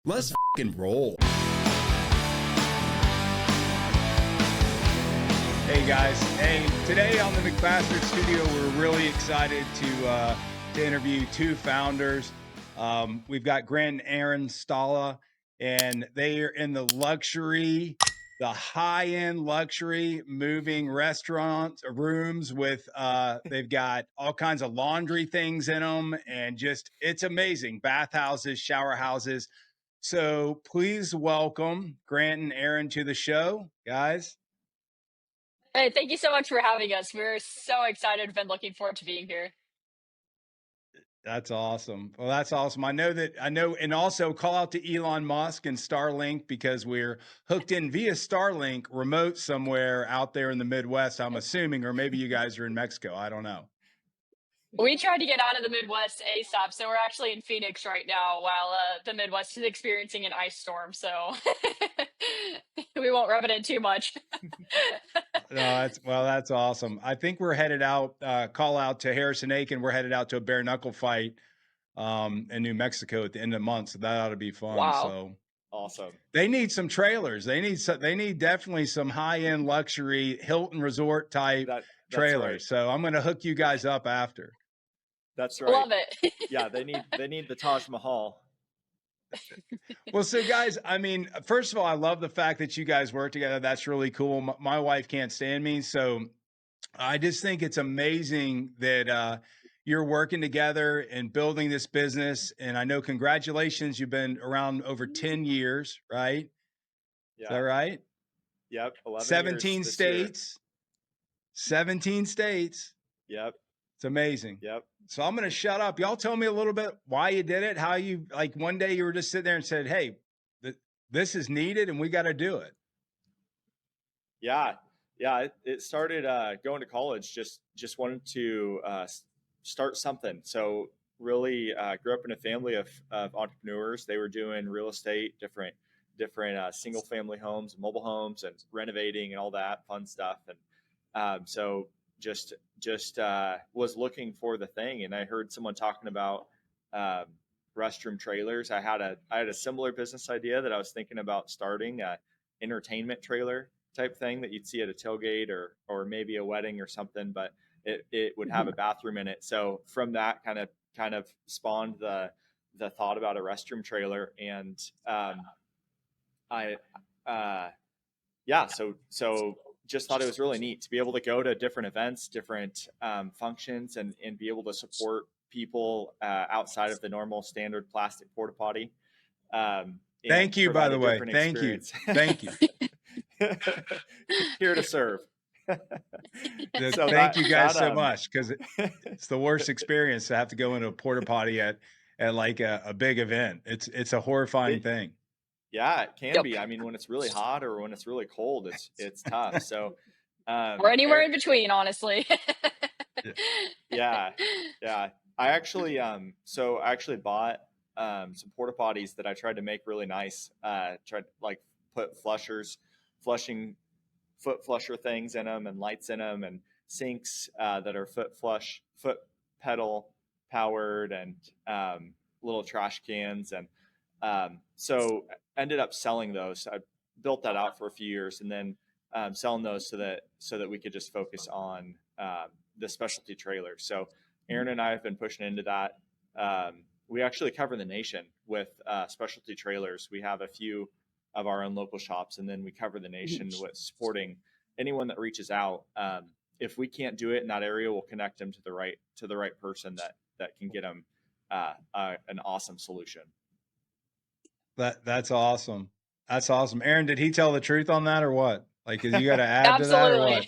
Let's fucking roll. Hey guys, today on the McBastard Studio, we're really excited to interview two founders. We've got Grant Erin Stahla, and they are in the high-end luxury moving restaurants, rooms with, they've got all kinds of laundry things in them, and just, it's amazing. Bathhouses, shower houses. So please welcome Grant and Erin to the show, guys. Hey, thank you so much for having us. We're so excited. Been looking forward to being here. That's awesome. Well, that's awesome. I know, and also call out to Elon Musk and Starlink, because we're hooked in via Starlink remote somewhere out there in the Midwest, I'm assuming, or maybe you guys are in Mexico. I don't know. We tried to get out of the Midwest ASAP, so we're actually in Phoenix right now while the Midwest is experiencing an ice storm. So we won't rub it in too much. No, that's awesome. I think we're headed out, call out to Harrison Aiken. We're headed out to a bare knuckle fight in New Mexico at the end of the month. So that ought to be fun. Wow. So awesome. They need some trailers. They need definitely some high-end luxury Hilton resort type trailers. Right. So I'm going to hook you guys up after. That's right. Love it. Yeah, they need the Taj Mahal. Well, so guys, I mean, first of all, I love the fact that you guys work together. That's really cool. My wife can't stand me, so I just think it's amazing that you're working together and building this business. And I know, congratulations, you've been around over 10 years, right? Yeah. Is that right? Yep. 17 states. 17 states. Yep. It's amazing. Yep. So I'm going to shut up. Y'all tell me a little bit why you did it, how you, like, one day you were just sitting there and said, hey, this is needed and we got to do it. Yeah. Yeah. It started going to college, just wanted to start something. So really grew up in a family of entrepreneurs. They were doing real estate, different single family homes, mobile homes, and renovating and all that fun stuff. And so just was looking for the thing, and I heard someone talking about restroom trailers. I had a similar business idea that I was thinking about starting, a entertainment trailer type thing that you'd see at a tailgate or maybe a wedding or something, but it would have a bathroom in it. So from that kind of spawned the thought about a restroom trailer. And so just thought it was really neat to be able to go to different events, different functions, and be able to support people outside of the normal standard plastic porta potty. Thank you, by the way. Thank you. Thank you. Here to serve. So thank you guys so much, because it's the worst experience to have to go into a porta potty at like a big event. It's a horrifying thing. Yeah, it can be. I mean, when it's really hot or when it's really cold, it's tough. So, or anywhere in between, honestly. Yeah. I actually bought some porta potties that I tried to make really nice. Tried to like put foot flusher things in them, and lights in them, and sinks that are foot pedal powered, and little trash cans, and so ended up selling those. I built that out for a few years, and then selling those so that we could just focus on the specialty trailers. So Erin and I have been pushing into that. We actually cover the nation with specialty trailers. We have a few of our own local shops, and then we cover the nation with supporting anyone that reaches out. If we can't do it in that area, we'll connect them to the right person that can get them an awesome solution. That's awesome. That's awesome. Erin, did he tell the truth on that or what? Like, cause you got to add to that or what?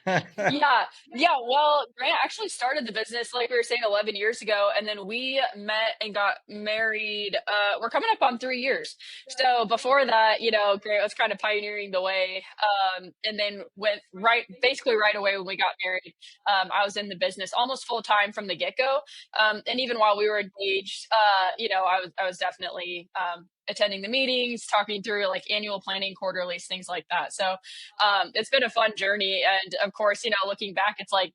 Yeah. Well, Grant actually started the business, like we were saying, 11 years ago. And then we met and got married. We're coming up on 3 years. So before that, Grant was kind of pioneering the way. And then basically right away when we got married, I was in the business almost full time from the get go. And even while we were engaged, I was definitely, attending the meetings, talking through like annual planning, quarterlies, things like that. So it's been a fun journey. And of course, looking back, it's like,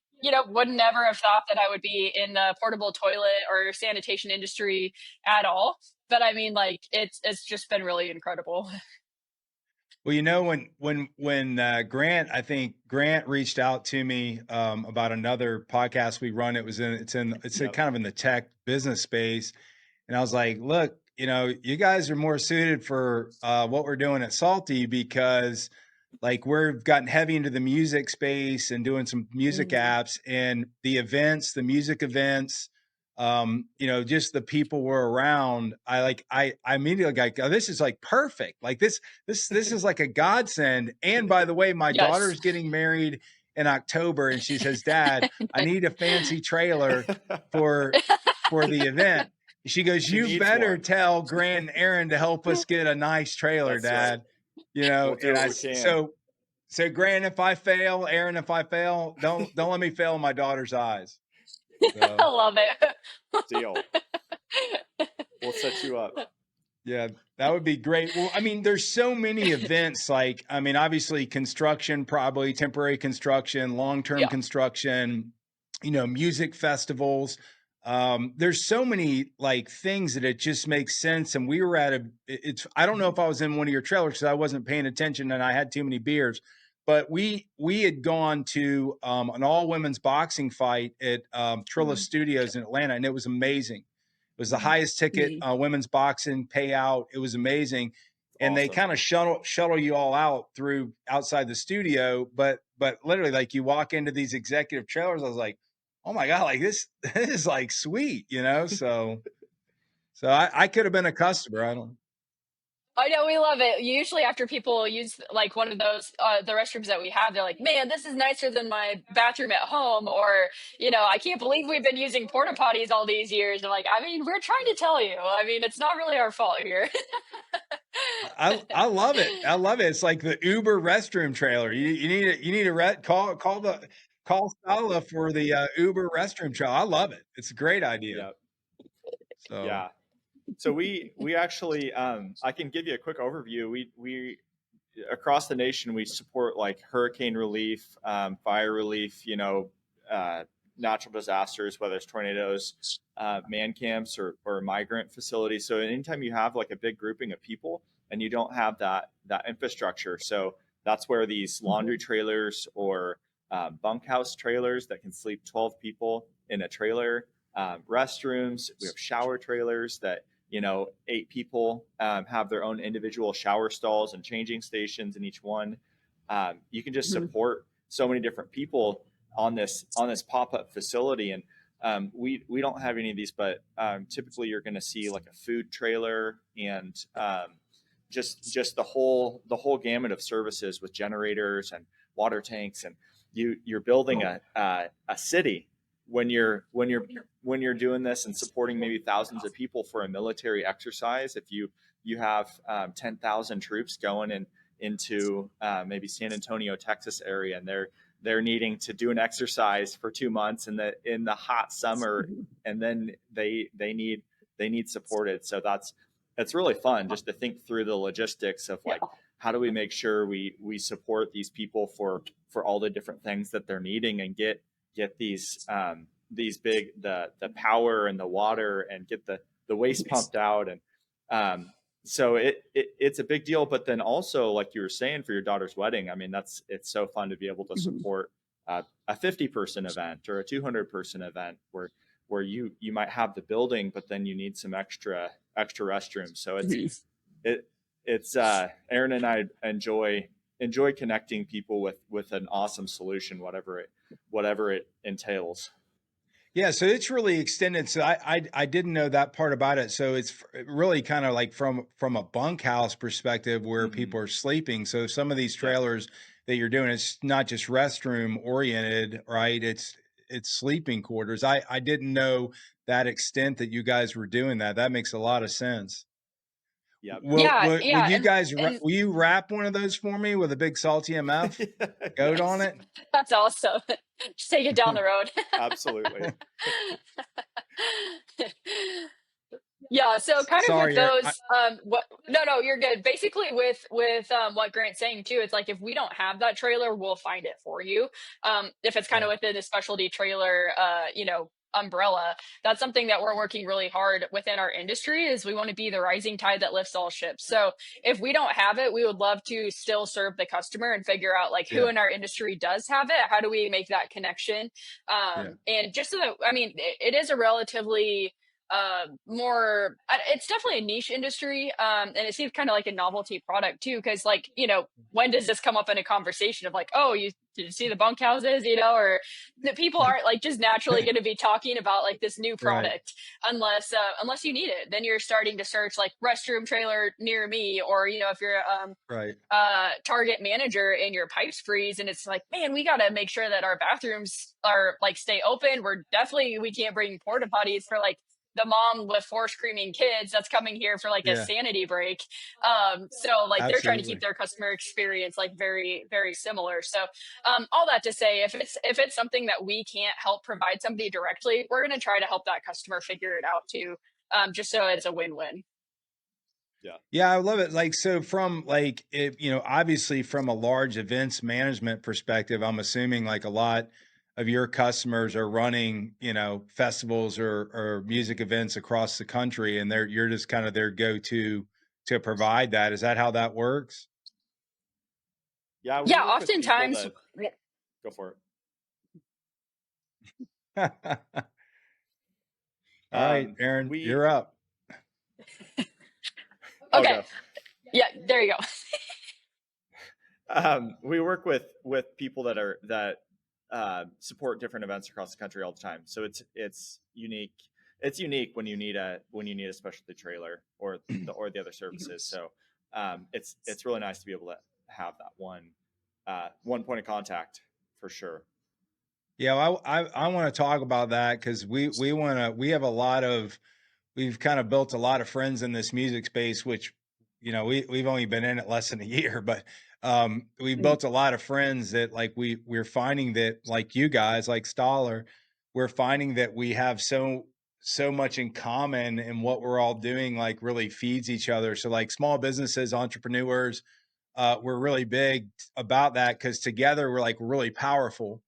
would never have thought that I would be in the portable toilet or sanitation industry at all. but I mean, like, it's just been really incredible. Well, when Grant, I think Grant reached out to me about another podcast we run. It's Yep. kind of in the tech business space, and I was like, look, you guys are more suited for what we're doing at Salty because like we've gotten heavy into the music space and doing some music apps and the music events, just the people we're around. I immediately like, oh, this is like perfect. Like this is like a godsend. And by the way, my Yes. daughter's getting married in October and she says, Dad, I need a fancy trailer for the event. She goes, She you needs better one. tell Grant and Erin to help us get a nice trailer, That's right. Dad. We'll do what we can. So Grant, if I fail, Erin, if I fail, don't let me fail in my daughter's eyes. I So, love it. Deal. We'll set you up. yeah, that would be great. Well, I mean, there's so many events. Like, I mean, obviously construction, probably temporary construction, long-term Yeah. construction, music festivals. There's so many like things that it just makes sense. And we were I don't know if I was in one of your trailers because I wasn't paying attention and I had too many beers, but we had gone to an all women's boxing fight at Trilla Studios in Atlanta, and it was amazing. It was the highest ticket women's boxing payout. It was amazing. And they Awesome. kind of shuttle you all out through outside the studio, but literally like you walk into these executive trailers. I was like, oh my God, like this is like sweet, So I could have been a customer. I know, we love it. Usually after people use like one of those, the restrooms that we have, they're like, man, this is nicer than my bathroom at home. Or, I can't believe we've been using porta potties all these years. And like, I mean, we're trying to tell you, I mean, it's not really our fault here. I love it. I love it. It's like the Uber restroom trailer. You need a call Stahla for the Uber restroom trailer. I love it. It's a great idea. Yep. So yeah. So we actually I can give you a quick overview. We across the nation we support like hurricane relief, fire relief, natural disasters, whether it's tornadoes, man camps or migrant facilities. So anytime you have like a big grouping of people and you don't have that infrastructure, so that's where these laundry trailers or bunkhouse trailers that can sleep 12 people in a trailer, restrooms, we have shower trailers that 8 people have their own individual shower stalls and changing stations in each one. You can just support so many different people on this pop-up facility. And we don't have any of these, but typically you're going to see like a food trailer and just the whole gamut of services with generators and water tanks. And you're building a city when you're doing this and supporting maybe thousands of people for a military exercise. If you have 10,000 troops going into maybe San Antonio, Texas area, and they're needing to do an exercise for 2 months in the hot summer, and then they need supported. So it's really fun just to think through the logistics of like, how do we make sure we support these people for all the different things that they're needing and get these big the power and the water and get the waste pumped out. And so it's a big deal. But then also, like you were saying, for your daughter's wedding, I mean, it's so fun to be able to support a 50-person event or a 200-person event where you might have the building, but then you need some extra restrooms. So it's Erin and I enjoy connecting people with an awesome solution, whatever it entails. Yeah, so it's really extended. So I didn't know that part about it. So it's really kind of like from a bunkhouse perspective where people are sleeping. So some of these trailers that you're doing, it's not just restroom oriented, right? It's sleeping quarters. I didn't know that extent that you guys were doing that. That makes a lot of sense. Yep. Will you And, guys, will you wrap one of those for me with a big SaltyMF goat on it? That's awesome. Just take it down the road. Absolutely. Yeah, so kind of Sorry, with those, no, you're good. Basically with what Grant's saying too, it's like if we don't have that trailer, we'll find it for you. If it's kind of within a specialty trailer, umbrella. That's something that we're working really hard within our industry, is we want to be the rising tide that lifts all ships. So if we don't have it, we would love to still serve the customer and figure out like who Yeah. in our industry does have it. How do we make that connection? Yeah. And just so that, I mean, it is a relatively more, it's definitely a niche industry, and it seems kind of like a novelty product too, because like, you know, when does this come up in a conversation of like, oh, you did you see the bunkhouses, you know, or that people aren't like just naturally going to be talking about like this new Right. product unless you need it. Then you're starting to search like restroom trailer near me, or you know, if you're Right. Target manager and your pipes freeze, and it's like, man, we got to make sure that our bathrooms are like stay open. We can't bring porta potties for like the mom with 4 screaming kids that's coming here for like a Yeah. sanity break. So like they're trying to keep Absolutely. their customer experience like very, very similar. So all that to say, if it's something that we can't help provide somebody directly, we're going to try to help that customer figure it out too, just so it's a win-win. Yeah, I love it. Like, so from like, you know, obviously from a large events management perspective, I'm assuming like a lot of your customers are running, you know, festivals or music events across the country, and you're just kind of their go-to to provide that. Is that how that works? Yeah, we Yeah, work with people oftentimes. that go for All it. right, Aaron, We you're up. Okay. go. Yeah, there you go. We work with people that support different events across the country all the time. So it's unique. It's unique when you need a specialty trailer or the other services. So it's really nice to be able to have that one point of contact for sure. Yeah, I want to talk about that because we've kind of built a lot of friends in this music space, which, you know, we've only been in it less than a year, but we've built a lot of friends that like we're finding that like you guys, like Stahler, we're finding that we have so much in common, and what we're all doing like really feeds each other. So like small businesses, entrepreneurs, we're really big about that because together we're like really powerful.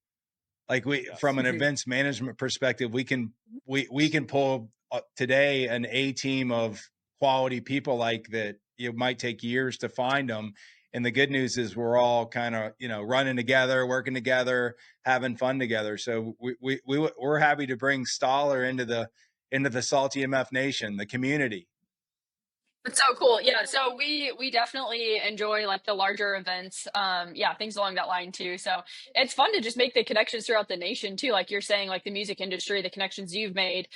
Like from an events management perspective, we can pull today an A team of quality people like that. It might take years to find them. And the good news is we're all kind of, you know, running together, working together, having fun together. So we're happy to bring Stahler into the SaltyMF Nation, the community. It's so cool. Yeah. So we definitely enjoy like the larger events. Yeah, things along that line too. So it's fun to just make the connections throughout the nation too. Like you're saying, like the music industry, the connections you've made.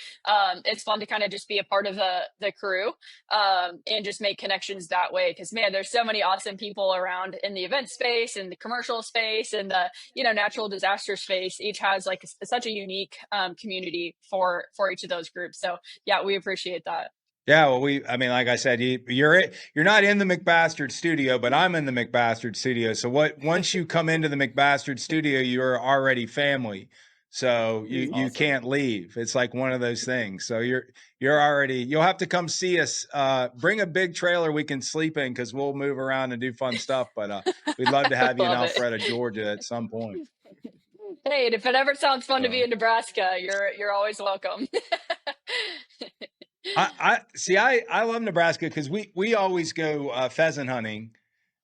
It's fun to kind of just be a part of the crew, and just make connections that way. Cause man, there's so many awesome people around in the event space and the commercial space and the, you know, natural disaster space. Each has like such a unique community for each of those groups. So yeah, we appreciate that. Yeah, well, I mean, like I said, you're not in the McBastard studio, but I'm in the McBastard studio. So once you come into the McBastard studio, you're already family. So you Awesome. can't leave. It's like one of those things. So you'll have to come see us. Bring a big trailer we can sleep in because we'll move around and do fun stuff. But we'd love to have you in Love it. Alpharetta, Georgia at some point. Hey, if it ever sounds fun to be in Nebraska, you're always welcome. I see. I love Nebraska because we always go pheasant hunting.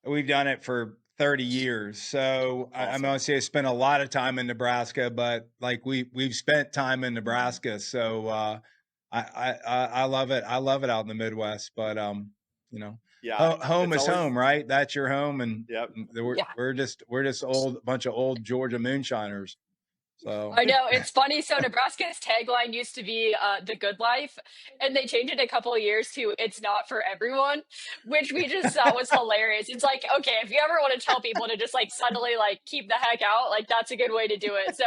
We've done it for 30 years. So I'm Awesome. going to say I spent a lot of time in Nebraska, but like we've spent time in Nebraska. So I love it. I love it out in the Midwest. But you know, Yeah, home it's is always home, right? That's your home, and yep. Yeah. we're just bunch of old Georgia moonshiners. So I know, it's funny. So Nebraska's tagline used to be "the good life," and they changed it a couple of years to "it's not for everyone," which we just thought was hilarious. It's like, okay, if you ever want to tell people to just like suddenly like keep the heck out, like that's a good way to do it. So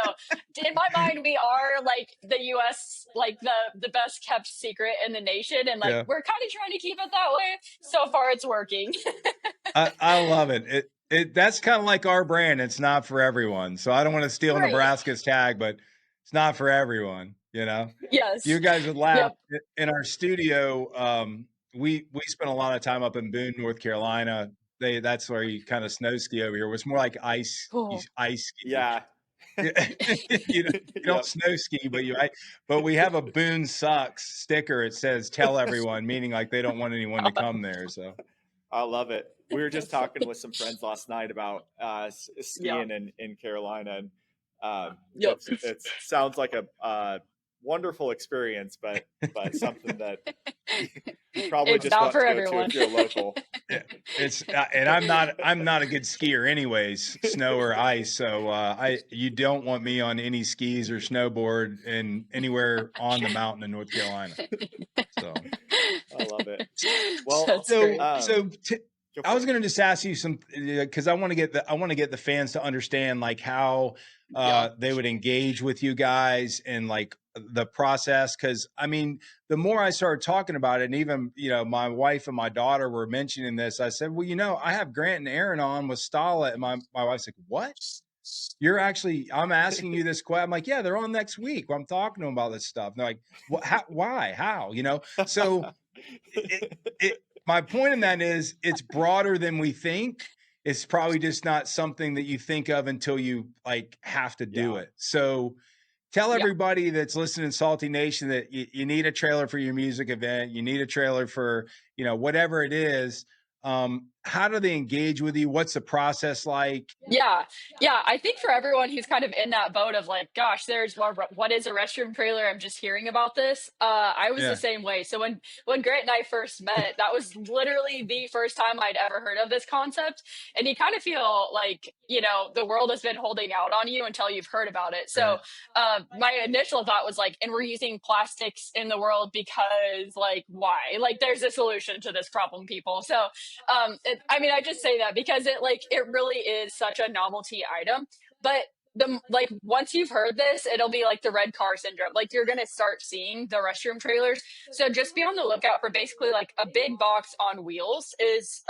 in my mind, we are like the U.S. like the best kept secret in the nation, and like yeah, we're kind of trying to keep it that way. So far, it's working. I love it. That's kind of like our brand. It's not for everyone. So I don't want to steal Right. Nebraska's tag, but it's not for everyone. You know, you Yes. guys would laugh Yep. in our studio. We spent a lot of time up in Boone, North Carolina. That's where you kind of snow ski over here. It was more like ice Cool. ski. Yeah, You don't snow ski, but we have a Boone Sucks sticker. It says "Tell everyone," meaning like they don't want anyone to come there. So I love it. We were just talking with some friends last night about skiing in Carolina, and it sounds like a wonderful experience, but something that you probably it's just not want for to go everyone. to if you're local. Yeah, it's and I'm not a good skier anyways, snow or ice. So you don't want me on any skis or snowboard and anywhere on the mountain in North Carolina. So I love it. Well, That's so great. so I was going to just ask you some, because I want to get the fans to understand like how they would engage with you guys and like the process. Because I mean, the more I started talking about it, and even my wife and my daughter were mentioning this, I said, well, I have Grant and Erin on with Stahla, and my wife's like, what? I'm asking you this question. I'm like, yeah, they're on next week. I'm talking to them about this stuff. And they're like, what? Why? How? So my point in that is it's broader than we think. It's probably just not something that you think of until you like have to do it. So tell everybody that's listening to Salty Nation that you need a trailer for your music event. You need a trailer for, whatever it is. How do they engage with you? What's the process like? Yeah. I think for everyone who's kind of in that boat of like, gosh, what is a restroom trailer? I'm just hearing about this. I was the same way. So when Grant and I first met, that was literally the first time I'd ever heard of this concept. And you kind of feel like, the world has been holding out on you until you've heard about it. So my initial thought was like, and we're using plastics in the world because like, why? Like there's a solution to this problem, people. So I just say that because it really is such a novelty item, but once you've heard this, it'll be like the red car syndrome. Like you're going to start seeing the restroom trailers. So just be on the lookout for basically like a big box on wheels is,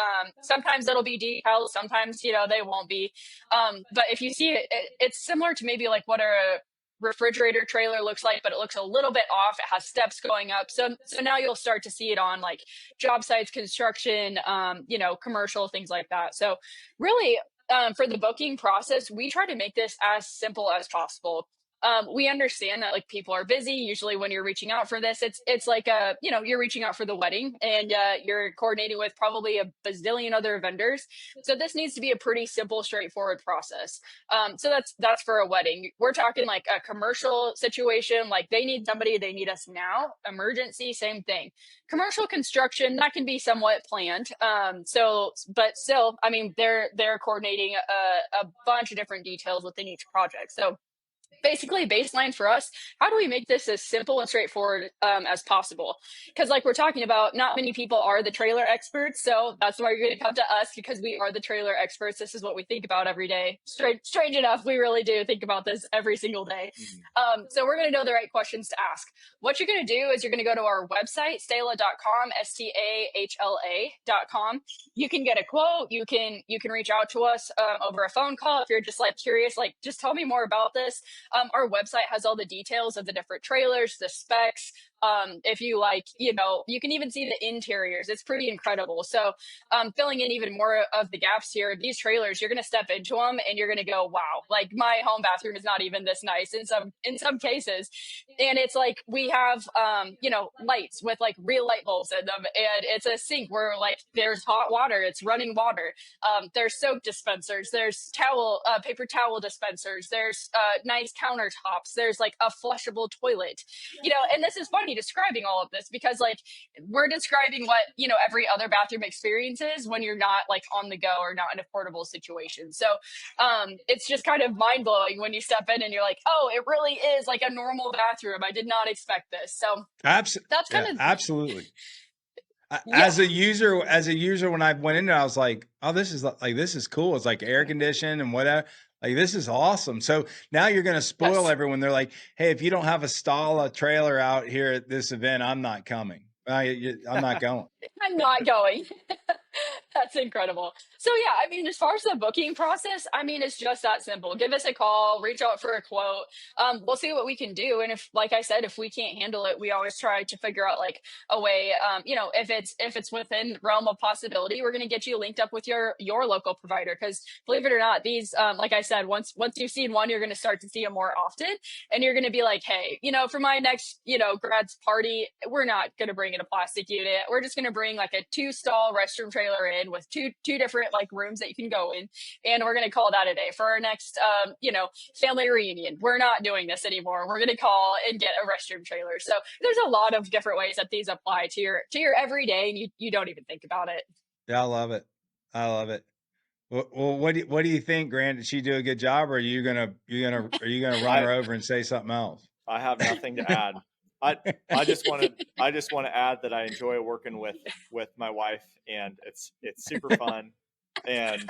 sometimes it'll be decals. Sometimes, they won't be. But if you see it, it's similar to maybe like what a refrigerator trailer looks like, but it looks a little bit off. It has steps going up. So now you'll start to see it on like job sites, construction, commercial, things like that. So really, for the booking process, we try to make this as simple as possible. We understand that like people are busy. Usually when you're reaching out for this, it's like you're reaching out for the wedding and you're coordinating with probably a bazillion other vendors. So this needs to be a pretty simple, straightforward process. So that's for a wedding. We're talking like a commercial situation, like they need somebody, they need us now. Emergency, same thing. Commercial construction, that can be somewhat planned. But still, I mean, they're coordinating a bunch of different details within each project. So basically baseline for us, how do we make this as simple and straightforward as possible? Because like we're talking about, not many people are the trailer experts, so that's why you're going to come to us, because we are the trailer experts. This is what we think about every day. Strange enough, we really do think about this every single day. So we're going to know the right questions to ask. What you're going to do is you're going to go to our website, stahla.com, stahla.com. You can get a quote. You can reach out to us over a phone call if you're just like curious, like just tell me more about this. Our website has all the details of the different trailers, the specs. If you like, you can even see the interiors. It's pretty incredible. So filling in even more of the gaps here, these trailers, you're going to step into them and you're going to go, wow, like my home bathroom is not even this nice in some cases. And it's like we have, lights with like real light bulbs in them. And it's a sink where like there's hot water, it's running water. There's soap dispensers, there's paper towel dispensers, there's nice countertops, there's like a flushable toilet, and this is funny describing all of this because like we're describing what every other bathroom experience is when you're not like on the go or not in a portable situation. So it's just kind of mind-blowing when you step in and you're like, oh, it really is like a normal bathroom. I did not expect this. So that's kind of absolutely. As a user, when I went in there, I was like, oh, this is cool. It's like air conditioned and whatever. Like, this is awesome. So now you're going to spoil everyone. They're like, hey, if you don't have a Stahla trailer out here at this event, I'm not coming. I'm not going. I'm not going. That's incredible. So yeah, I mean, as far as the booking process, I mean, it's just that simple. Give us a call, reach out for a quote. We'll see what we can do. And if, like I said, if we can't handle it, we always try to figure out like a way. If it's within realm of possibility, we're going to get you linked up with your local provider. Because believe it or not, these, like I said, once you've seen one, you're going to start to see them more often, and you're going to be like, hey, for my next grad's party, we're not going to bring in a plastic unit. We're just going to bring like a 2-stall restroom trailer in with two different like rooms that you can go in, and we're going to call that a day for our next family reunion. We're not doing this anymore. We're going to call and get a restroom trailer. So there's a lot of different ways that these apply to your everyday, and you don't even think about it. Yeah, I love it. I love it. Well, what do you think, Grant? Did she do a good job, or are you gonna run her over and say something else? I have nothing to add. I just want to add that I enjoy working with my wife, and it's super fun, and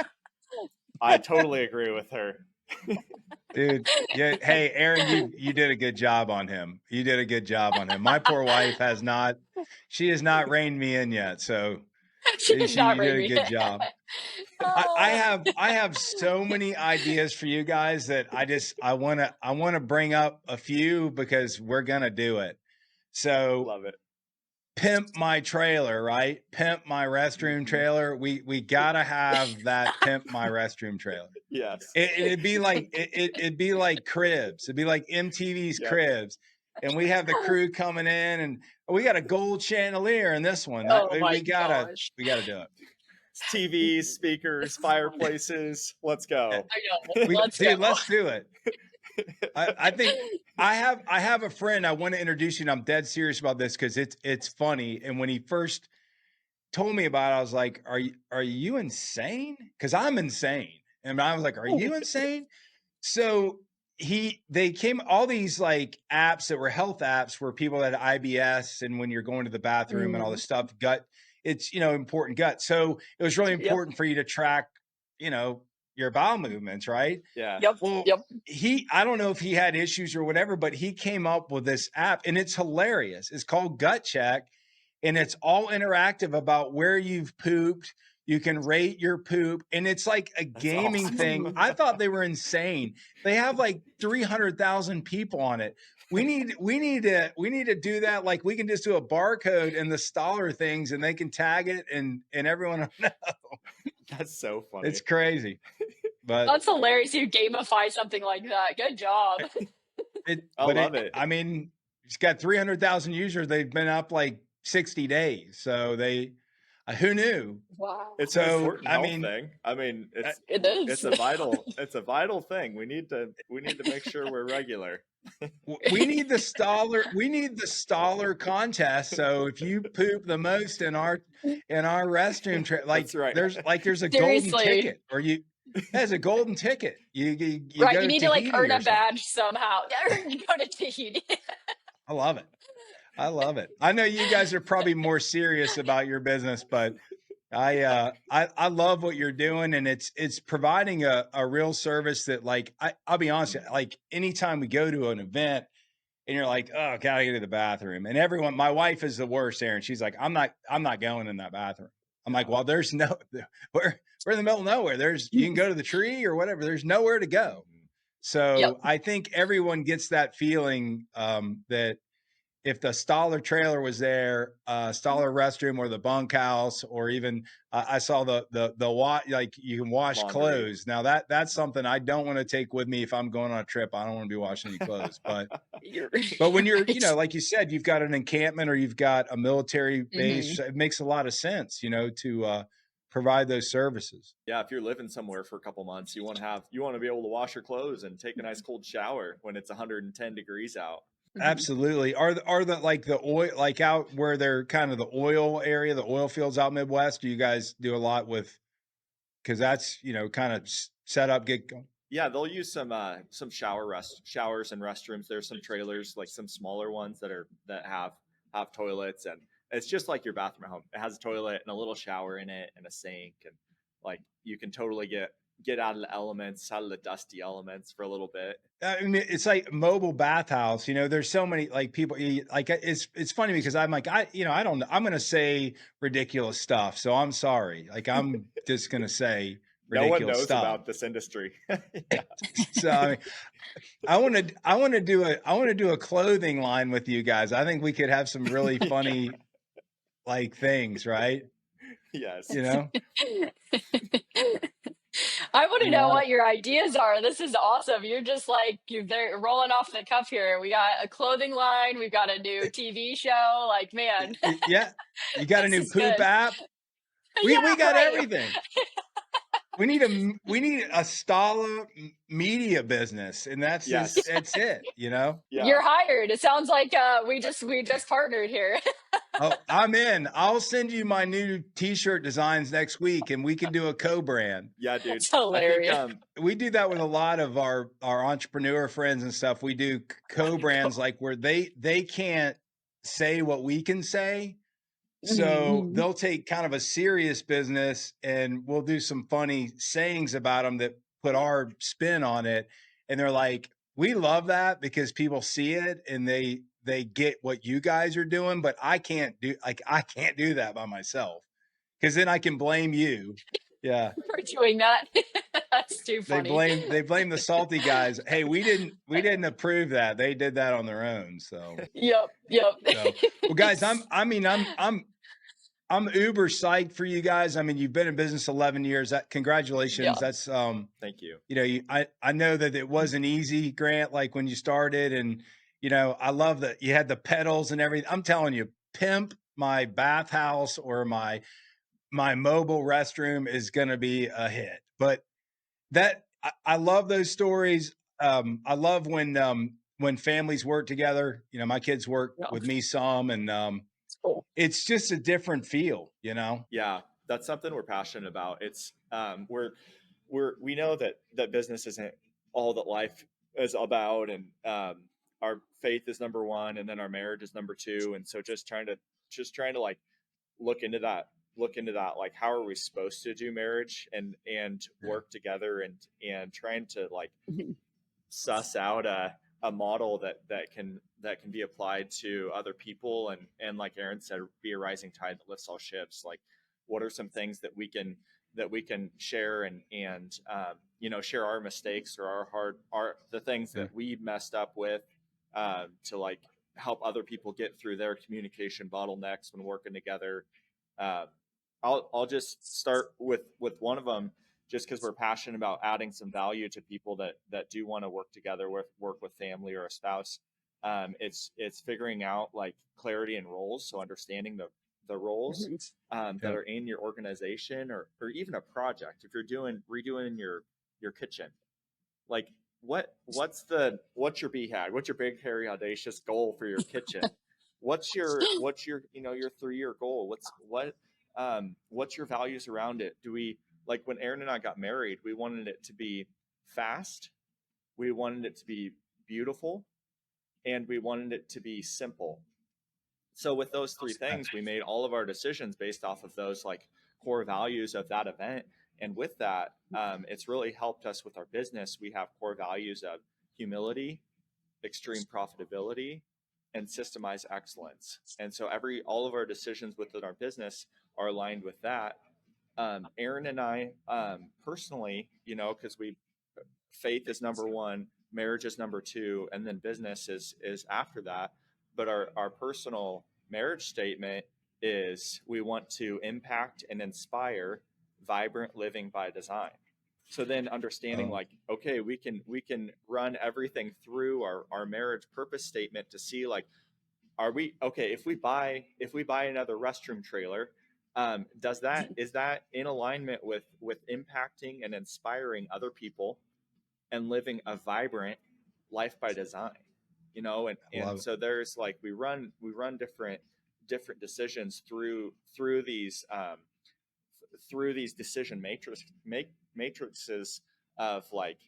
I totally agree with her. Dude, yeah. Hey, Erin, you did a good job on him. You did a good job on him. My poor wife has not reined me in yet, so She did not you did read a me. good job. I have so many ideas for you guys that I want to bring up a few because we're gonna do it. So Love it. Pimp my trailer, right? Pimp my restroom trailer. We gotta have that pimp my restroom trailer. Yes. It'd be like it'd be like Cribs. It'd be like MTV's Yep. Cribs, and we have the crew coming in, and we got a gold chandelier in this one. We gotta do it. TVs, speakers, fireplaces. Let's go. I know. Let's do it. I think I have a friend I want to introduce you, and I'm dead serious about this because it's funny. And when he first told me about it, I was like, "Are you insane?" Because I'm insane, and I was like, "Are you insane?" So they came all these like apps that were health apps where people had IBS, and when you're going to the bathroom and all this stuff, it's important gut. So it was really important for you to track, your bowel movements, right? Yeah. Yep. Well, I don't know if he had issues or whatever, but he came up with this app, and it's hilarious. It's called Gut Check, and it's all interactive about where you've pooped. You can rate your poop, and it's like a gaming thing. I thought they were insane. They have like 300,000 people on it. We need to do that. Like we can just do a barcode and the Stahla things, and they can tag it, and everyone will know. That's so funny. It's crazy. But that's hilarious. You gamify something like that. Good job. I love it. I mean, it's got 300,000 users. They've been up like 60 days. So who knew? Wow. It's an important health thing. I mean, it is. It's a vital thing. We need to make sure we're regular. We need the Stahla contest. So if you poop the most in our restroom, there's a golden ticket, or there's a golden ticket. You need to like earn a badge somehow. You go to Tahiti. I love it. I know you guys are probably more serious about your business, but I love what you're doing, and it's providing a real service that, like, I'll be honest, like anytime we go to an event and you're like, oh, gotta get to the bathroom, and my wife is the worst, Erin. She's like, I'm not going in that bathroom. I'm like, well, we're in the middle of nowhere. You can go to the tree or whatever. There's nowhere to go. So I think everyone gets that feeling that if the Stahla trailer was there, Stahla restroom, or the bunkhouse, or even I saw the like you can wash laundry. Clothes. Now that's something I don't want to take with me if I'm going on a trip. I don't want to be washing any clothes. But when you're, like you said, you've got an encampment or you've got a military base, it makes a lot of sense, to provide those services. Yeah, if you're living somewhere for a couple months, you want to be able to wash your clothes and take a nice cold shower when it's 110 degrees out. Absolutely. Are the like the oil, like out where they're kind of the oil area, the oil fields out Midwest? Do you guys do a lot with? Because that's kind of set up, get going. Yeah, they'll use some showers and restrooms. There's some trailers, like some smaller ones that have toilets, and it's just like your bathroom at home. It has a toilet and a little shower in it and a sink, and like you can totally get get out of the elements, out of the dusty elements for a little bit. I mean, it's like mobile bathhouse, you know, there's so many like people like it's funny because I'm like, I don't know. I'm going to say ridiculous stuff. So I'm sorry. Like, I'm just going to say No one ridiculous knows stuff. about this industry. Yeah. So I mean, I want to do a clothing line with you guys. I think we could have some really funny like things, right? Yes. You know? I want to know Yeah. what your ideas are. This is awesome. You're just like, they're rolling off the cuff here. We got a clothing line. We've got a new TV show. Like, man, Yeah. You got a this new is poop good. app. Yeah, We got right. everything. We need a Stahla media business, and that's Yes. just that's it, you know? Yeah. You're hired. It sounds like we just partnered here. Oh, I'm in. I'll send you my new t-shirt designs next week, and we can do a co-brand. Yeah, dude. That's hilarious. I think We do that with a lot of our entrepreneur friends and stuff. We do co-brands like where they can't say what we can say. So they'll take kind of a serious business and we'll do some funny sayings about them that put our spin on it. And they're like, we love that because people see it and they get what you guys are doing, but I can't do that by myself because then I can blame you. Yeah. For doing that. That's too funny. They blame the salty guys. Hey, we didn't approve that. They did that on their own. So Yep. so well guys, I'm uber psyched for you guys. I mean, you've been in business 11 years. Congratulations. Yeah. That's thank you. You know, I know that it wasn't easy, Grant, like when you started, and you know, I love that you had the pedals and everything. I'm telling you, pimp my bathhouse or my mobile restroom is going to be a hit. But I love those stories. I love when families work together. You know, my kids work with me some, and It's cool. it's just a different feel, you know? Yeah, that's something we're passionate about. It's we know that business isn't all that life is about, and our faith is number one, and then our marriage is number two, and so just trying to like look into that, like how are we supposed to do marriage and work together, and trying to like suss out a model that can be applied to other people, and like Aaron said, be a rising tide that lifts all ships. Like, what are some things that we can share and you know, share our mistakes or the things that we messed up with, to like help other people get through their communication bottlenecks when working together. I'll just start with one of them, just because we're passionate about adding some value to people that do want to work together work with family or a spouse. It's figuring out like clarity and roles. So understanding the roles that are in your organization or even a project. If you're redoing your kitchen, like what's your BHAG? What's your big, hairy, audacious goal for your kitchen? What's your you know, your 3-year goal? What's your values around it? Do we, like when Aaron and I got married, we wanted it to be fast, we wanted it to be beautiful, and we wanted it to be simple. So with those three things, we made all of our decisions based off of those like core values of that event. And with that, it's really helped us with our business. We have core values of humility, extreme profitability, and systemized excellence. And so all of our decisions within our business are aligned with that. Aaron and I, personally, you know, because faith is number one, marriage is number two, and then business is after that. But our personal marriage statement is we want to impact and inspire vibrant living by design. So then understanding like, okay, we can run everything through our marriage purpose statement to see like, are we okay if we buy another restroom trailer, is that in alignment with impacting and inspiring other people and living a vibrant life by design, you know? And so there's like we run different decisions through these decision matrices of like,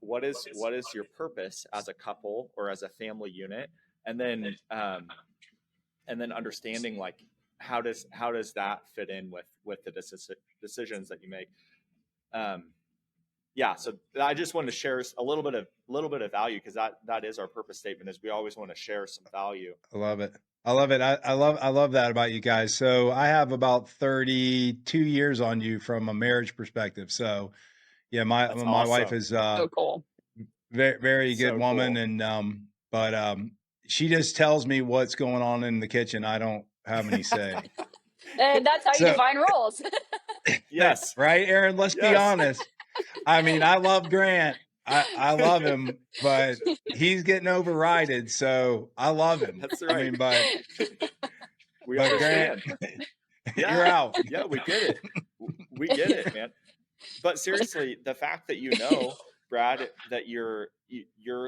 what is your purpose as a couple or as a family unit, and then understanding like how does that fit in with the decisions that you make. yeah, so I just wanted to share a little bit of value, because that is our purpose statement, is we always want to share some value. I love it. I love it. I love that about you guys. So I have about 32 years on you from a marriage perspective. So yeah, my That's wife awesome. is So cool. very good So woman, cool. and but she just tells me what's going on in the kitchen. I don't have any say. And that's how you So define roles. Yes. right, Aaron, let's be Yes. honest. I mean, I love Grant. I love him, but he's getting overrided, so I love him. That's I right. mean, but We Grant, understand. you're Yeah. out. Yeah, we get it. We get it, man. But seriously, the fact that Brad, that you're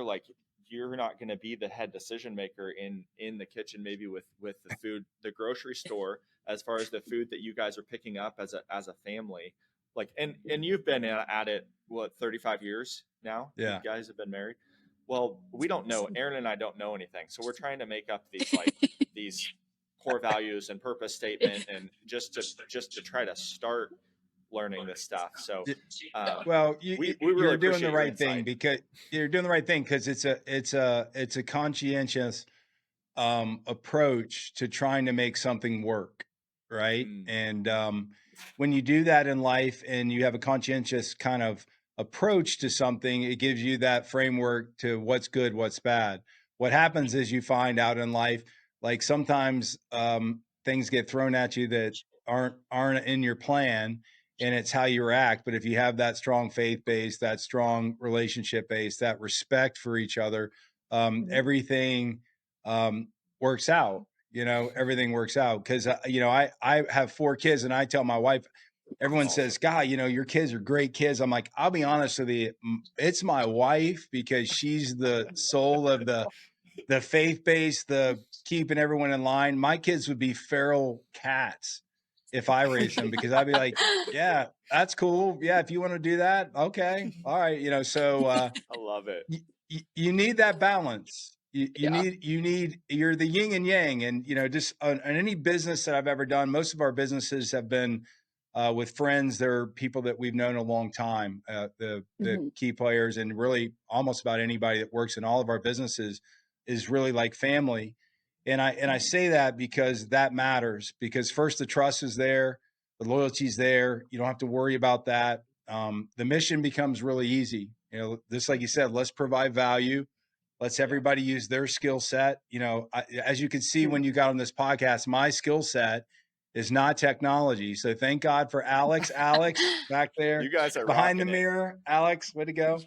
like, you're not going to be the head decision maker in the kitchen, maybe with the food, the grocery store, as far as the food that you guys are picking up as a family, like, and you've been at it, what, 35 years now? Yeah. You guys have been married. Well, we don't know. Aaron and I don't know anything, so we're trying to make up these these core values and purpose statement, and just to try to start learning this stuff. So well, we really you're doing the appreciate your right thing, insight. because you're doing the right thing, because it's a conscientious approach to trying to make something work, right? And when you do that in life and you have a conscientious kind of approach to something, it gives you that framework to what's good, what's bad. What happens is you find out in life, like sometimes things get thrown at you that aren't in your plan, and it's how you react. But if you have that strong faith base, that strong relationship base, that respect for each other, everything works out. Everything works out, because I have 4 kids, and I tell my wife, everyone says, God, your kids are great kids. I'm like, I'll be honest with you, it's my wife, because she's the soul of the faith base, the keeping everyone in line. My kids would be feral cats if I raised them, because I'd be like, yeah, that's cool. Yeah, if you want to do that, okay, all right. So I love it. you need that balance. You Yeah. need you're the yin and yang, and just on any business that I've ever done, most of our businesses have been with friends. They're people that we've known a long time, the key players, and really almost about anybody that works in all of our businesses is really like family. And I say that because that matters, because first, the trust is there, the loyalty's there. You don't have to worry about that. The mission becomes really easy. Just like you said, let's provide value. Let's everybody use their skill set. As you can see when you got on this podcast, my skill set is not technology. So thank God for Alex. Alex back there, You guys are behind the rocking it. mirror. Alex, way to go.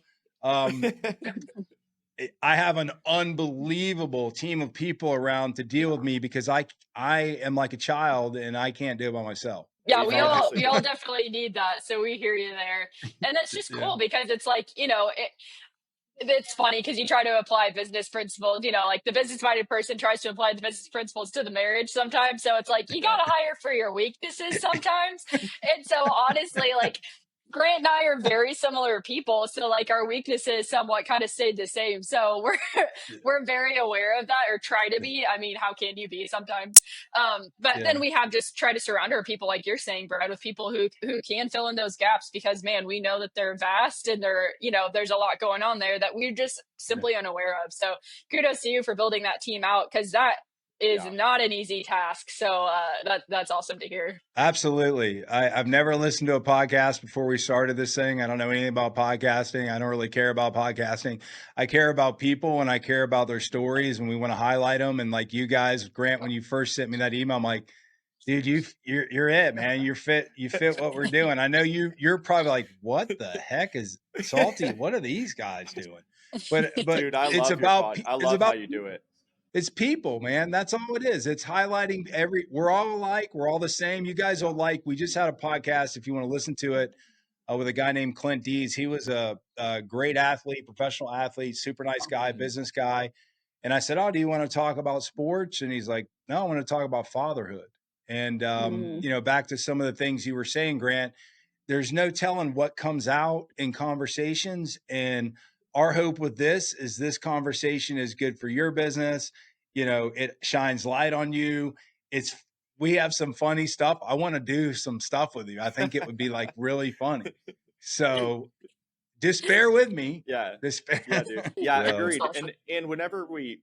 I have an unbelievable team of people around to deal with me, because I am like a child and I can't do it by myself. Yeah, we all Exactly. definitely need that. So we hear you there. And that's just Yeah. cool, because it's like, it's funny because you try to apply business principles, like the business minded person tries to apply the business principles to the marriage sometimes. So it's like, you got to hire for your weaknesses sometimes. And so honestly, like, Grant and I are very similar people. So like our weaknesses somewhat kind of stayed the same. So we're very aware of that, or try to be. I mean, how can you be sometimes? But then we have just try to surround our people, like you're saying, Brad, with people who can fill in those gaps, because man, we know that they're vast, and there's a lot going on there that we're just simply unaware of. So kudos to you for building that team out, because that is not an easy task. So that's awesome to hear. Absolutely. I've never listened to a podcast before we started this thing. I don't know anything about podcasting. I don't really care about podcasting. I care about people, and I care about their stories, and we want to highlight them. And like you guys, Grant, when you first sent me that email, I'm like, dude, you're it, man. You fit what we're doing. I know you're probably like, what the heck is Salty? What are these guys doing? But Dude, I it's love your about pod. I love how you do it. it's people, man. That's all it is. It's highlighting we're all alike. We're all the same. You guys are alike. We just had a podcast, if you want to listen to it, with a guy named Clint Dees. He was a great athlete, professional athlete, super nice guy, business guy. And I said, oh, do you want to talk about sports? And he's like, no, I want to talk about fatherhood. And, back to some of the things you were saying, Grant, there's no telling what comes out in conversations. And our hope with this conversation is good for your business. It shines light on you. We have some funny stuff. I want to do some stuff with you. I think it would be like really funny. So just bear with me. Yeah. Just bear. Yeah, dude. Yeah, Yeah. agreed. Awesome. And whenever we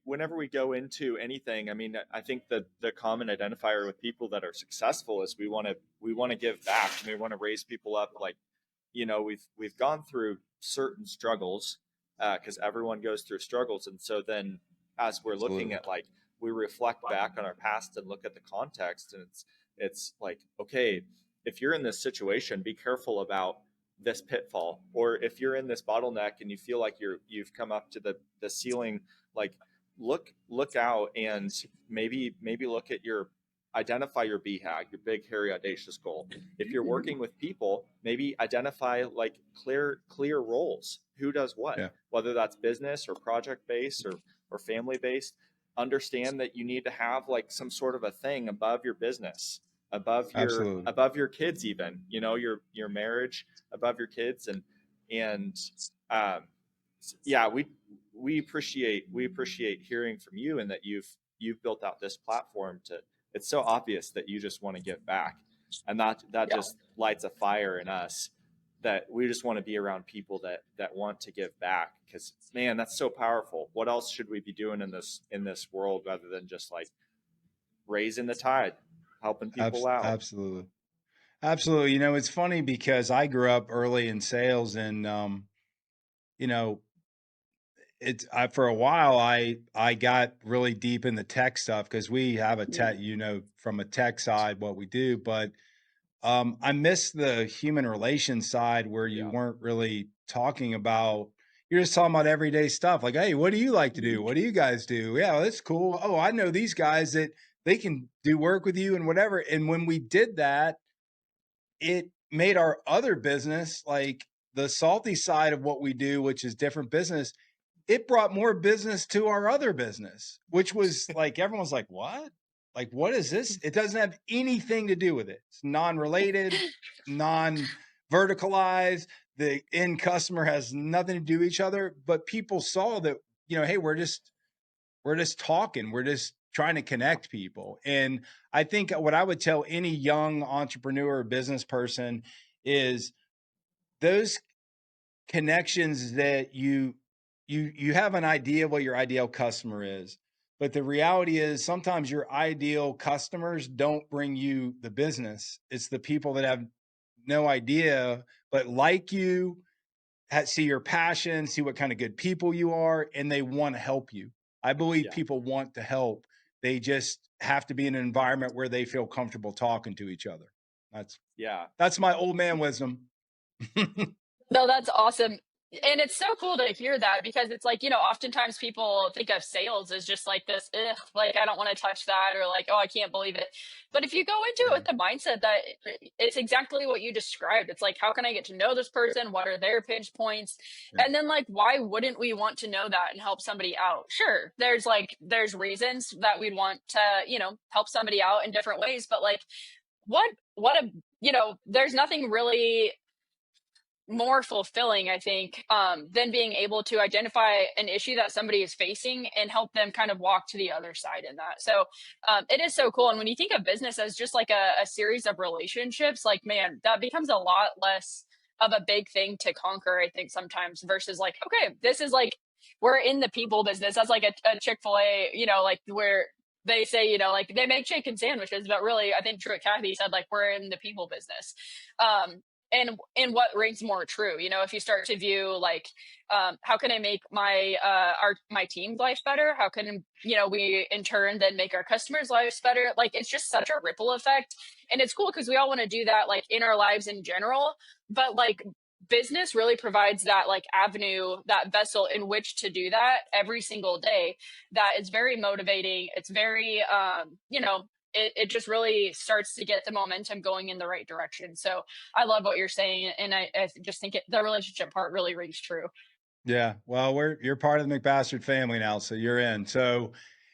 go into anything, I mean, I think that the common identifier with people that are successful is we want to give back, and we want to raise people up. Like, we've gone through certain struggles, because everyone goes through struggles, and so then as we're looking at, like, we reflect back on our past and look at the context, and it's like, okay, if you're in this situation, be careful about this pitfall. Or if you're in this bottleneck and you feel like you've come up to the ceiling, like, look out, and maybe look at identify your BHAG, your big hairy audacious goal. If you're working with people, maybe identify, like, clear roles, who does what. Yeah. Whether that's business or project based or family based. Understand that you need to have, like, some sort of a thing above your business, above your kids, even, your marriage, above your kids. And yeah, we appreciate hearing from you, and that you've built out this platform it's so obvious that you just want to give back, and that just lights a fire in us, that we just want to be around people that want to give back, because, man, that's so powerful. What else should we be doing in this world rather than just, like, raising the tide, helping people out? Absolutely. It's funny because I grew up early in sales, and you know, for a while I got really deep in the tech stuff because we have a tech, from a tech side what we do, but I miss the human relations side where you weren't really talking about. You're just talking about everyday stuff, like, hey, what do you like to do? What do you guys do? Yeah, well, that's cool. Oh, I know these guys that they can do work with you and whatever. And when we did that, it made our other business, like the salty side of what we do, which is different business, it brought more business to our other business, which was like, everyone's like, what? Like, what is this? It doesn't have anything to do with it. It's non-related, non-verticalized. The end customer has nothing to do with each other, but people saw that, hey, we're just talking. We're just trying to connect people. And I think what I would tell any young entrepreneur or business person is those connections that you have an idea of what your ideal customer is, but the reality is sometimes your ideal customers don't bring you the business. It's the people that have no idea but like you, see your passion, see what kind of good people you are, and they want to help you. I believe people want to help. They just have to be in an environment where they feel comfortable talking to each other. That's my old man wisdom. No, that's awesome. And it's so cool to hear that, because it's like, oftentimes people think of sales as just like this, ugh, like, I don't want to touch that, or like, oh, I can't believe it. But if you go into it with the mindset that it's exactly what you described, it's like, how can I get to know this person? What are their pinch points? Yeah. And then, like, why wouldn't we want to know that and help somebody out? Sure, there's reasons that we'd want to, help somebody out in different ways, but like, what a, there's nothing really more fulfilling, I think, than being able to identify an issue that somebody is facing and help them kind of walk to the other side in that. So it is so cool. And when you think of business as just like a series of relationships, like, man, that becomes a lot less of a big thing to conquer, I think, sometimes, versus like, okay, this is like, we're in the people business. That's like a Chick-fil-A, like, where they say, like, they make chicken sandwiches, but really, I think Kathy said, like, we're in the people business. And what rings more true, if you start to view, like, how can I make my team's life better? How can, we in turn then make our customers' lives better? Like, it's just such a ripple effect. And it's cool because we all want to do that, like, in our lives in general, but like, business really provides that, like, avenue, that vessel in which to do that every single day. That is very motivating. It's very, it just really starts to get the momentum going in the right direction. So I love what you're saying. And I just think the relationship part really rings true. Yeah. Well, you're part of the McBastard family now, so you're in. So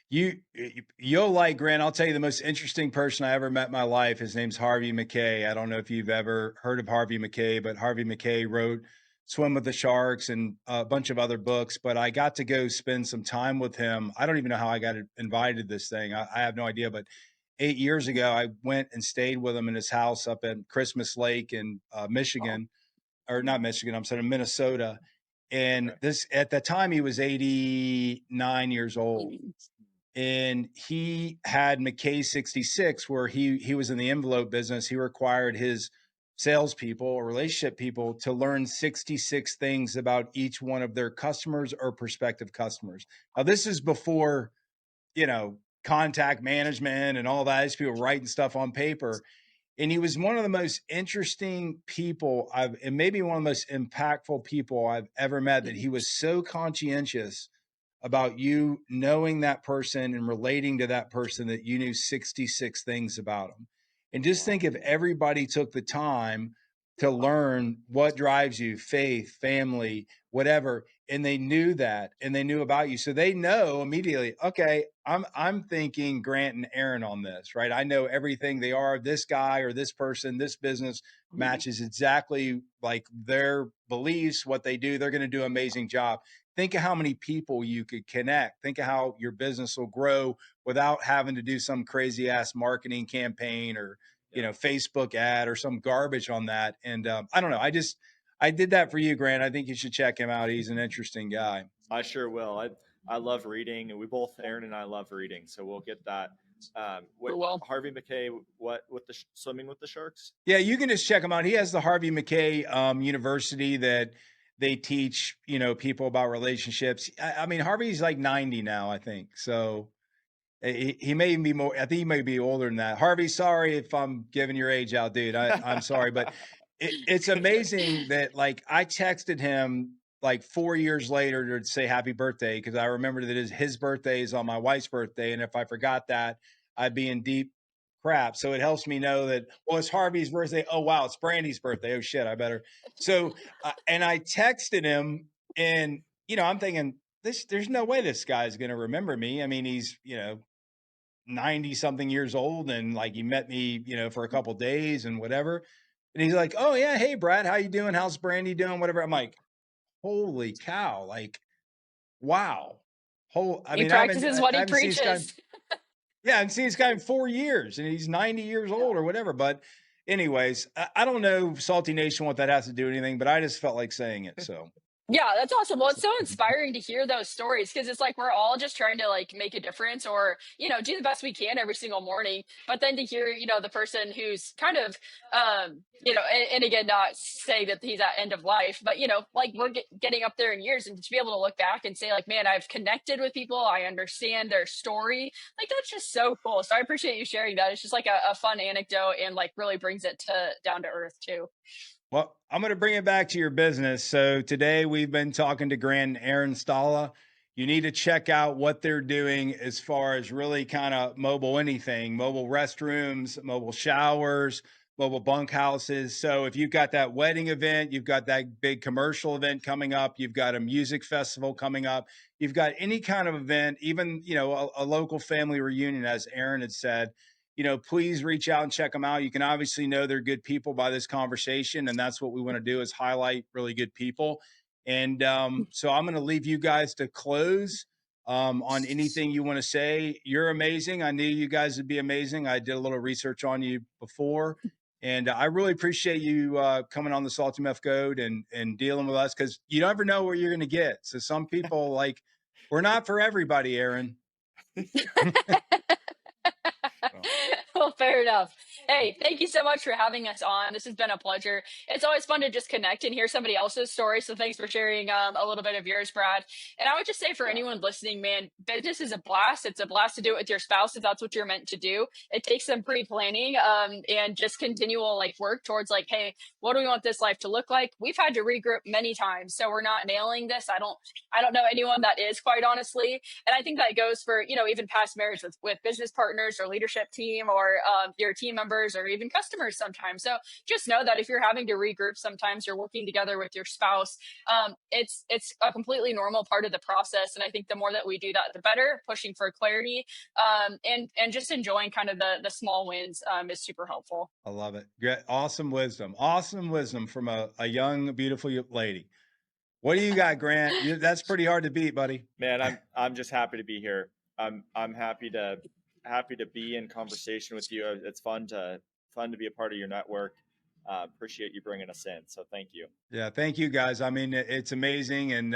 you'll like Grant. I'll tell you the most interesting person I ever met in my life. His name's Harvey McKay. I don't know if you've ever heard of Harvey McKay, but Harvey McKay wrote Swim with the Sharks and a bunch of other books. But I got to go spend some time with him. I don't even know how I got invited to this thing. I have no idea. But 8 years ago, I went and stayed with him in his house up at Christmas Lake in Michigan. or not Michigan, I'm sorry, Minnesota. And this, at the time, he was 89 years old. And he had McKay 66, where he was in the envelope business. He required his salespeople or relationship people to learn 66 things about each one of their customers or prospective customers. Now, this is before, contact management and all that. These people writing stuff on paper. And he was one of the most interesting people and maybe one of the most impactful people I've ever met, that he was so conscientious about you knowing that person and relating to that person that you knew 66 things about them. And just think if everybody took the time to learn what drives you, faith, family, whatever, and they knew that and they knew about you. So they know immediately, okay, I'm thinking Grant and Erin on this, right? I know everything they are, this guy or this person, this business matches exactly like their beliefs, what they do. They're going to do an amazing job. Think of how many people you could connect. Think of how your business will grow without having to do some crazy ass marketing campaign or, Facebook ad or some garbage on that. And I don't know. I did that for you, Grant. I think you should check him out. He's an interesting guy. I sure will. I love reading, and we both, Erin and I, love reading. So we'll get that. Harvey McKay, what with the swimming with the sharks? Yeah, you can just check him out. He has the Harvey McKay University that they teach, people about relationships. I mean, Harvey's like 90 now, I think. So he may even be more. I think he may be older than that. Harvey, sorry if I'm giving your age out, dude. I'm sorry, but it's amazing that like I texted him like 4 years later to say happy birthday, because I remembered that his birthday is on my wife's birthday, and if I forgot that, I'd be in deep crap. So it helps me know that, well, it's Harvey's birthday. Oh wow, it's Brandy's birthday. Oh shit, I better. So and I texted him, and I'm thinking there's no way this guy's going to remember me. I mean, he's 90 something years old, and like he met me, for a couple of days and whatever. And he's like, "Oh yeah, hey Brad, how you doing? How's Brandy doing? Whatever." I'm like, "Holy cow!" Like, wow. He practices what I he haven't seen this guy. preaches. Yeah, I haven't seen this guy in 4 years, and he's 90 years old or whatever. But anyways, I don't know, Salty Nation, what that has to do with anything, but I just felt like saying it. So Yeah, that's awesome. Well, it's so inspiring to hear those stories, because it's like we're all just trying to like make a difference, or, do the best we can every single morning. But then to hear, the person who's kind of, and again, not saying that he's at end of life, but, like we're getting up there in years, and to be able to look back and say like, man, I've connected with people. I understand their story. Like, that's just so cool. So I appreciate you sharing that. It's just like a fun anecdote, and like really brings it down to earth too. well, I'm going to bring it back to your business. So today we've been talking to Grant Erin Stahla. You need to check out what they're doing as far as really kind of mobile anything, mobile restrooms, mobile showers, mobile bunkhouses. So if you've got that wedding event, you've got that big commercial event coming up, you've got a music festival coming up, you've got any kind of event, even, a local family reunion, as Erin had said, please reach out and check them out. You can obviously know they're good people by this conversation, and that's what we want to do, is highlight really good people. And so I'm going to leave you guys to close on anything you want to say. You're amazing. I knew you guys would be amazing. I did a little research on you before, and I really appreciate you coming on the SaltyMF Goat and dealing with us, because you never know what you're going to get. So some people, like, we're not for everybody, Erin. Well, fair enough. Hey, thank you so much for having us on. This has been a pleasure. It's always fun to just connect and hear somebody else's story. So thanks for sharing a little bit of yours, Brad. And I would just say for anyone listening, man, business is a blast. It's a blast to do it with your spouse if that's what you're meant to do. It takes some pre-planning and just continual like work towards like, hey, what do we want this life to look like? We've had to regroup many times, so we're not nailing this. I don't know anyone that is, quite honestly. And I think that goes for, even past marriage with business partners or leadership team or your team members or even customers sometimes. So just know that if you're having to regroup, sometimes you're working together with your spouse. It's a completely normal part of the process. And I think the more that we do that, the better. Pushing for clarity and just enjoying kind of the small wins is super helpful. I love it. Great. Awesome wisdom from a young, beautiful lady. What do you got, Grant? That's pretty hard to beat, buddy. Man, I'm just happy to be here. I'm happy to be in conversation with you. It's fun to be a part of your network. Appreciate you bringing us in. So thank you. Yeah, thank you guys. I mean, it's amazing, and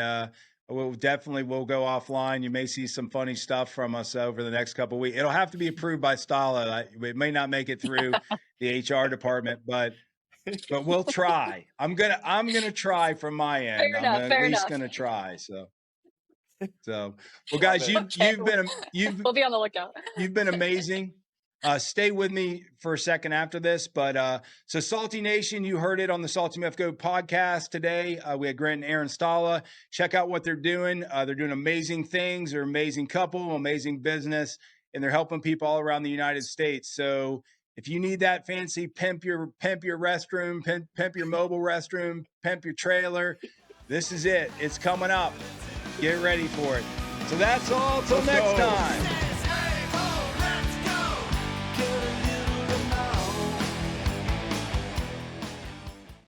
we'll go offline. You may see some funny stuff from us over the next couple of weeks. It'll have to be approved by Stahla. It may not make it through the HR department, but we'll try. I'm gonna try from my end. Fair enough, I'm fair at least enough. gonna try. So well, guys, you've We'll be on the lookout. You've been amazing. Stay with me for a second after this. But so Salty Nation, you heard it on the SaltyMF Goat podcast today. We had Grant Erin Stahla. Check out what they're doing. They're doing amazing things. They're an amazing couple, amazing business, and they're helping people all around the United States. So if you need that fancy pimp your restroom, pimp your mobile restroom, pimp your trailer, this is it. It's coming up. Get ready for it. So that's all. Till next time.